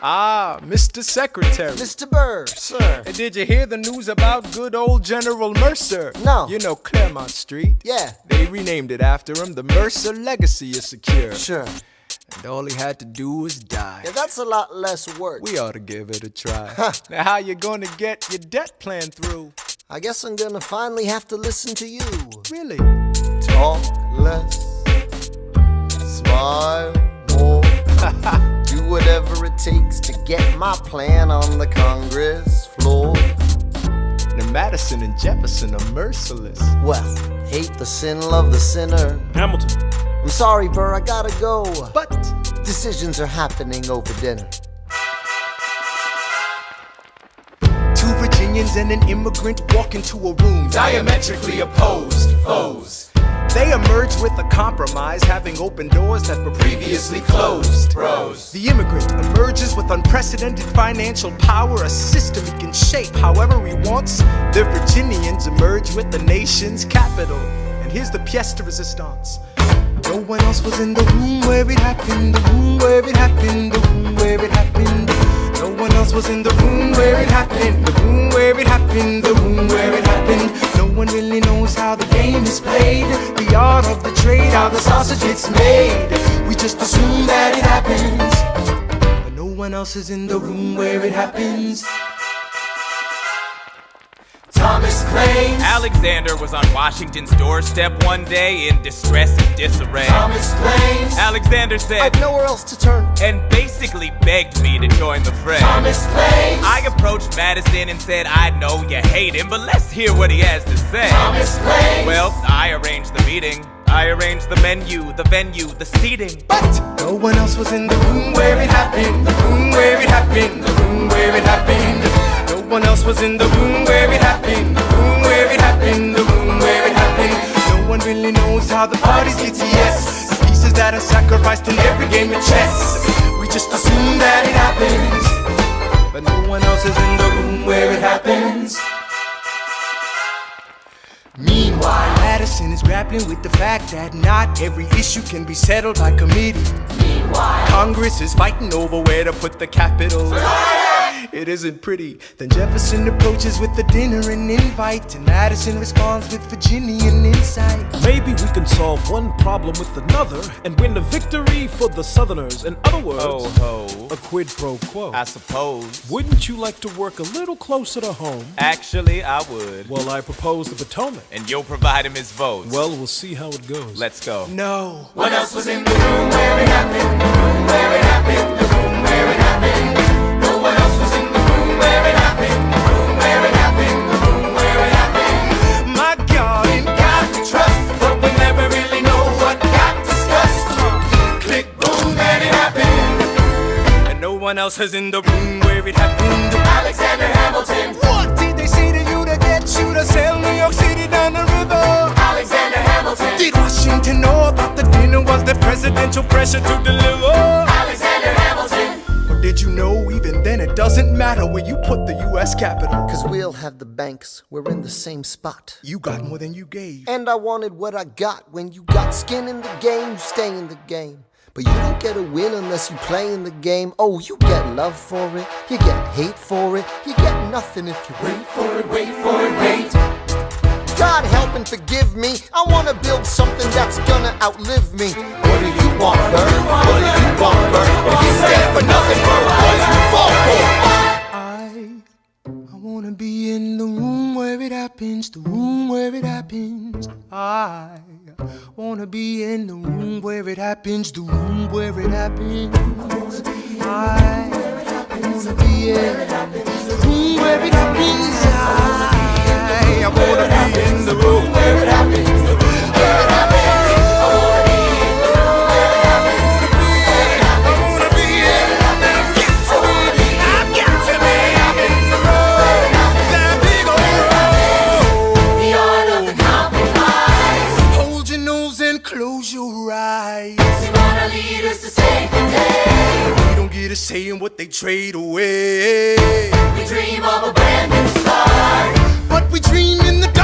Ah, Mr. Secretary. Mr. Burr, sir. Hey, did you hear the news about good old General Mercer? No. You know Claremont Street? Yeah. They renamed it after him. The Mercer legacy is secure. Sure. And all he had to do was die. Yeah, that's a lot less work. We ought to give it a try. Now how you gonna get your debt plan through? I guess I'm gonna finally have to listen to you. Really? Talk less, smile more. Do whatever it takes to get my plan on the Congress floor. Now Madison and Jefferson are merciless. Well, hate the sin, love the sinner. Hamilton. I'm sorry, Burr, I gotta go. But Decisions are happening over dinner. two Virginians and an immigrant walk into a room diametrically opposed foes. They emerge with a compromise, having opened doors that were previously closed. Bros. The immigrant emerges with unprecedented financial power, a system he can shape however he wants. The Virginians emerge with the nation's capital. And here's the pièce de résistance. No one else was in the room where it happened, the room where it happened, the room where it happened. No one else was in the room where it happened, the room where it happened, the room where it happened. No one really knows how the game is played, the art of the trade, how the sausage gets made. We just assume that it happens, but no one else is in the room where it happens. Thomas claims Alexander was on Washington's doorstep one day in distress and disarray. Thomas claims Alexander said, I've nowhere else to turn. and basically begged me to join the fray. Thomas claims I approached Madison and said, I know you hate him, but let's hear what he has to say. Thomas claims Well, I arranged the meeting. I arranged the menu, the venue, the seating. but no one else was in the room where it happened, the room where it happened, the room where it happened. No one else was in the room where it happened, the room where it happened, the room where it happened. No one really knows how the parties get to yes. The pieces that are sacrificed in every game of chess. We just assume that it happens, but no one else is in the room where it happens. Meanwhile, Madison is grappling with the fact that not every issue can be settled by committee. Meanwhile, Congress is fighting over where to put the capital. It isn't pretty. Then Jefferson approaches with the dinner and invite, and Madison responds with Virginian insight. Maybe we can solve one problem with another and win a victory for the Southerners. In other words, Ho ho, a quid pro quo. I suppose. Wouldn't you like to work a little closer to home? Actually, I would. Well, I propose the Potomac. And you'll provide him his votes. Well, we'll see how it goes. Let's go. No. What else was in the room where it happened, the room where it happened, the room where it happened. No one else was in the room where it happened, the room where it happened, the room where it happened. My God, In God we trust, but we never really know what got discussed. Click, boom, and it happened. and no one else is in the room where it happened. Alexander Hamilton, What did they say to you to get you to sail New York City down the river? Alexander Hamilton, Did Washington know about the dinner? Was there presidential pressure to deliver? Alexander Hamilton. Or did you know even then it doesn't matter where you put the U.S. Capitol? Cause we'll have the banks, we're in the same spot. You got more than you gave. And I wanted what I got. When you got skin in the game, you stay in the game. But you don't get a win unless you play in the game. Oh, you get love for it, you get hate for it, you get nothing if you wait for it, wait for it, wait. God help and forgive me, I wanna build something that's gonna outlive me. What do you want, Bird? What do you want, Bird? If you stand for nothing, Bird, what do you fall for? I wanna be in the room where it happens, the room where it happens. I wanna be in the room where it happens, the room where it happens. I wanna be in the room where it happens. I wanna be in the room where it happens, the room where it happens. I wanna be in the room where it happens, the room where it happens. I wanna be in the room where it happens. I've got to be in the room, that big old room. The art of the compromise. Hold your nose and close your eyes. You wanna lead us to save the day. We don't get a say in what they trade away. We dream of a brand new start. But we dream in the dark.